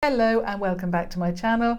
Hello and welcome back to my channel.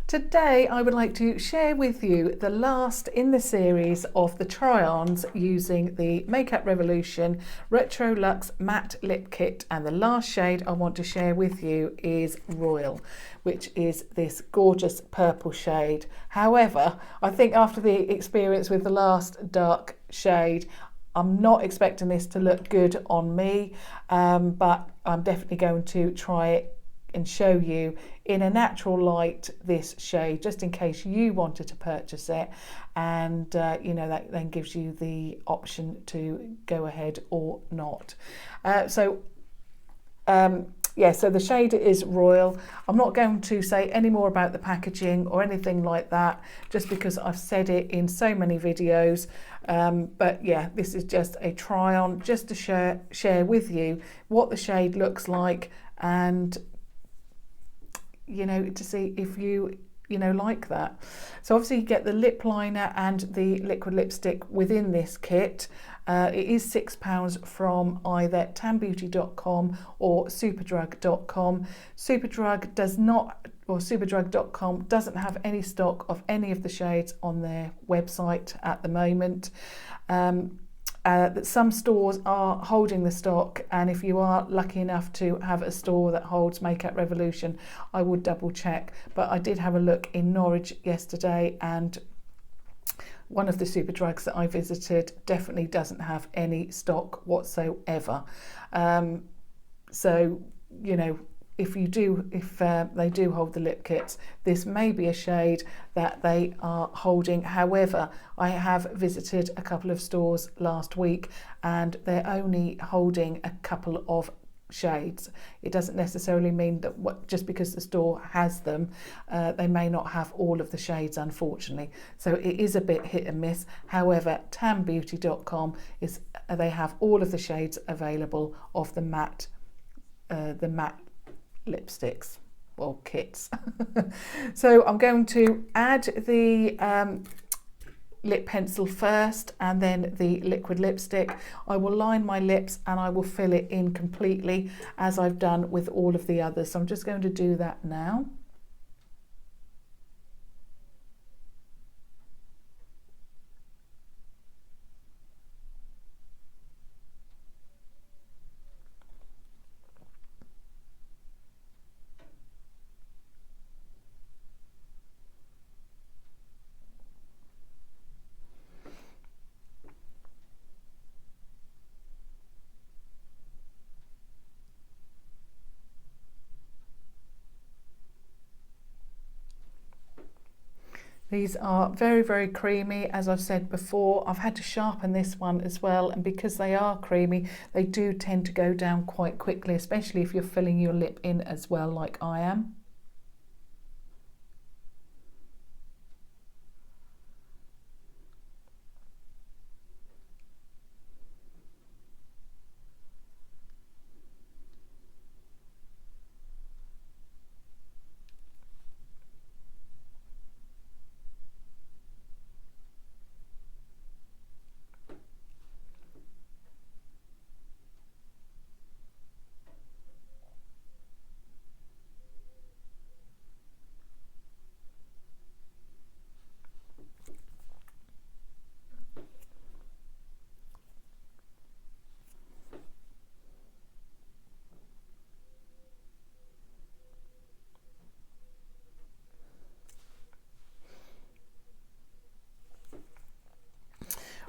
Today I would like to share with you the last in the series of the try-ons using the Makeup Revolution Retro Luxe Matte Lip Kit, and the last shade I want to share with you is Royal, which is this gorgeous purple shade. However, I think after the experience with the last dark shade, I'm not expecting this to look good on me, but I'm definitely going to try it and show you in a natural light this shade, just in case you wanted to purchase it, and you know, that then gives you the option to go ahead or not. So the shade is Royal. I'm not going to say any more about the packaging or anything like that, just because I've said it in so many videos. But yeah, this is just a try on, just to share with you what the shade looks like, and you know, to see if you like that. So obviously you get the lip liner and the liquid lipstick within this kit. It is £6 from either tanbeauty.com or superdrug.com. Superdrug does not, or superdrug.com doesn't have any stock of any of the shades on their website at the moment. That some stores are holding the stock, and if you are lucky enough to have a store that holds Makeup Revolution, I would double check. But I did have a look in Norwich yesterday, and one of the Superdrugs that I visited definitely doesn't have any stock whatsoever. So you know, if they do hold the lip kits, this may be a shade that they are holding. However, I have visited a couple of stores last week and they're only holding a couple of shades. It doesn't necessarily mean that just because the store has them, they may not have all of the shades, unfortunately. So it is a bit hit and miss. However, tanbeauty.com they have all of the shades available of the matte lipsticks or kits. So I'm going to add the lip pencil first and then the liquid lipstick. I will line my lips and I will fill it in completely as I've done with all of the others. So I'm just going to do that now. These are very, very creamy. As I've said before, I've had to sharpen this one as well, and because they are creamy, they do tend to go down quite quickly, especially if you're filling your lip in as well, like I am.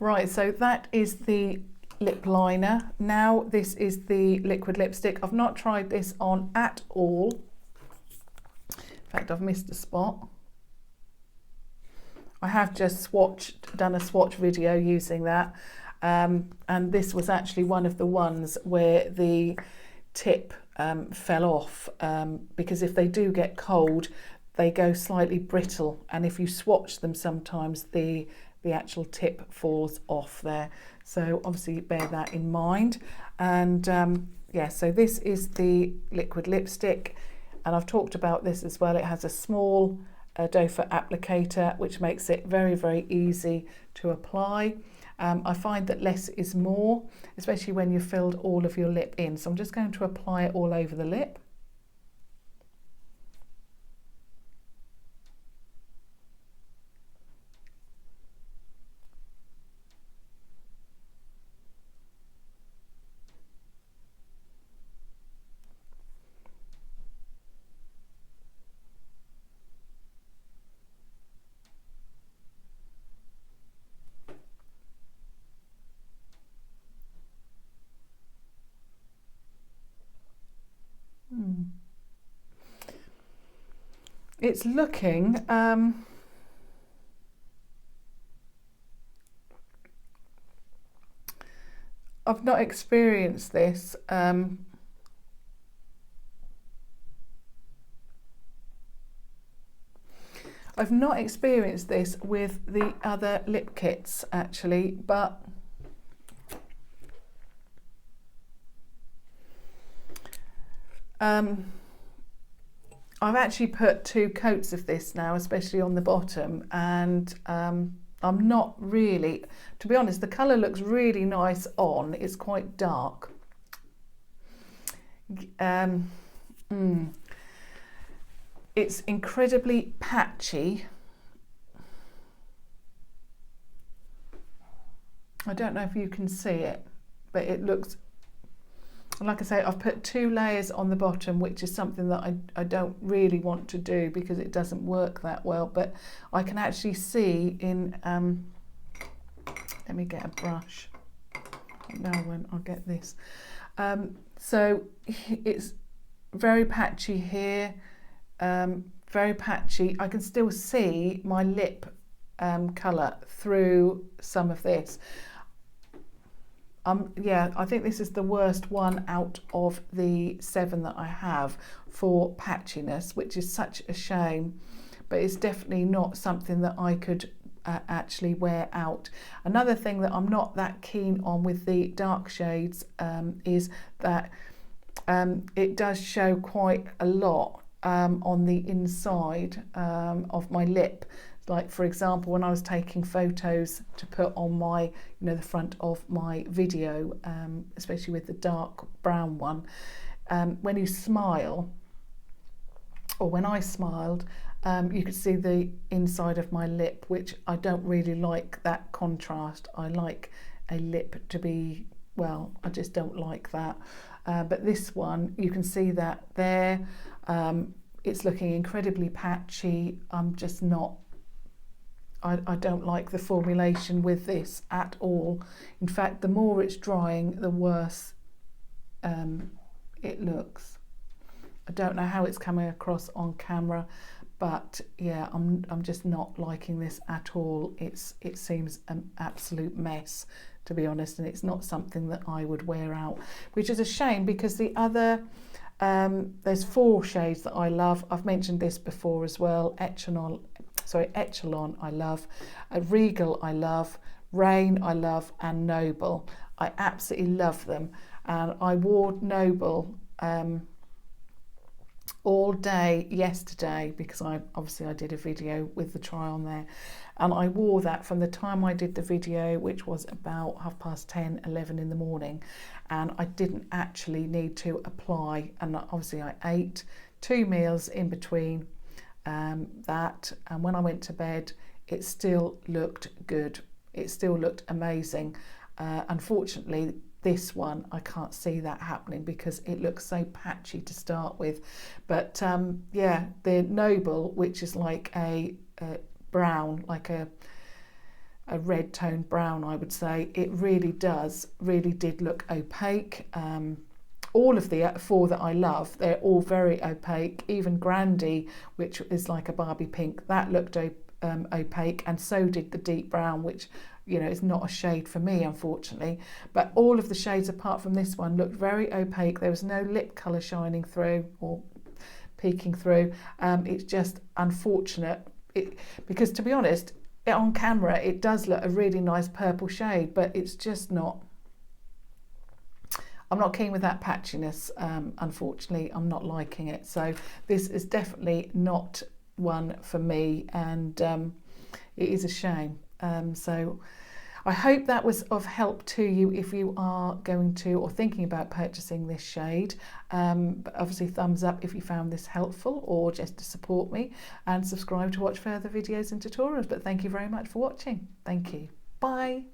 Right, so that is the lip liner. Now this is the liquid lipstick. I've not tried this on at all. In fact, I've missed a spot. I have just done a swatch video using that, and this was actually one of the ones where the tip fell off, because if they do get cold, they go slightly brittle, and if you swatch them, sometimes the actual tip falls off there. So obviously bear that in mind. And yeah, so this is the liquid lipstick, and I've talked about this as well. It has a small doe foot applicator, which makes it very, very easy to apply. I find that less is more, especially when you've filled all of your lip in. So I'm just going to apply it all over the lip. It's looking, I've not experienced this. I've not experienced this with the other lip kits actually, but I've actually put 2 coats of this now, especially on the bottom, and I'm not really, to be honest, the colour looks really nice on. It's quite dark. It's incredibly patchy. I don't know if you can see it, but it looks, like I say, I've put 2 layers on the bottom, which is something that I don't really want to do because it doesn't work that well, but I can actually see in, let me get a brush. Now when I'll get this. So it's very patchy here, very patchy. I can still see my lip colour through some of this. Yeah, I think this is the worst one out of the 7 that I have for patchiness, which is such a shame, but it's definitely not something that I could actually wear out. Another thing that I'm not that keen on with the dark shades is that it does show quite a lot on the inside of my lip. Like, for example, when I was taking photos to put on my, the front of my video, especially with the dark brown one, when you smile, or when I smiled, you could see the inside of my lip, which I don't really like that contrast. I like a lip to be, well, I just don't like that. But this one, you can see that there. It's looking incredibly patchy. I'm just not, I don't like the formulation with this at all. In fact, the more it's drying, the worse it looks. I don't know how it's coming across on camera, but yeah, I'm just not liking this at all. It seems an absolute mess, to be honest, and it's not something that I would wear out, which is a shame because the other, there's 4 shades that I love. I've mentioned this before as well. Echelon I love, Regal I love, Rain I love, and Noble. I absolutely love them, and I wore Noble all day yesterday because I did a video with the try on there, and I wore that from the time I did the video, which was about 10:30, 11 in the morning, and I didn't actually need to apply. And obviously I ate 2 meals in between that, and when I went to bed it still looked good. It still looked amazing. Unfortunately, this one I can't see that happening because it looks so patchy to start with. But yeah, the Noble, which is like a brown, like a red toned brown, I would say, it really did look opaque. All of the 4 that I love, they're all very opaque. Even Grandy, which is like a Barbie pink, that looked opaque, and so did the deep brown, which is not a shade for me, unfortunately. But all of the shades apart from this one looked very opaque. There was no lip colour shining through or peeking through. It's just unfortunate because, to be honest, on camera it does look a really nice purple shade, but it's just not. I'm not keen with that patchiness, unfortunately. I'm not liking it. So this is definitely not one for me, and it is a shame. So I hope that was of help to you if you are going to or thinking about purchasing this shade. But obviously thumbs up if you found this helpful, or just to support me, and subscribe to watch further videos and tutorials. But thank you very much for watching. Thank you. Bye.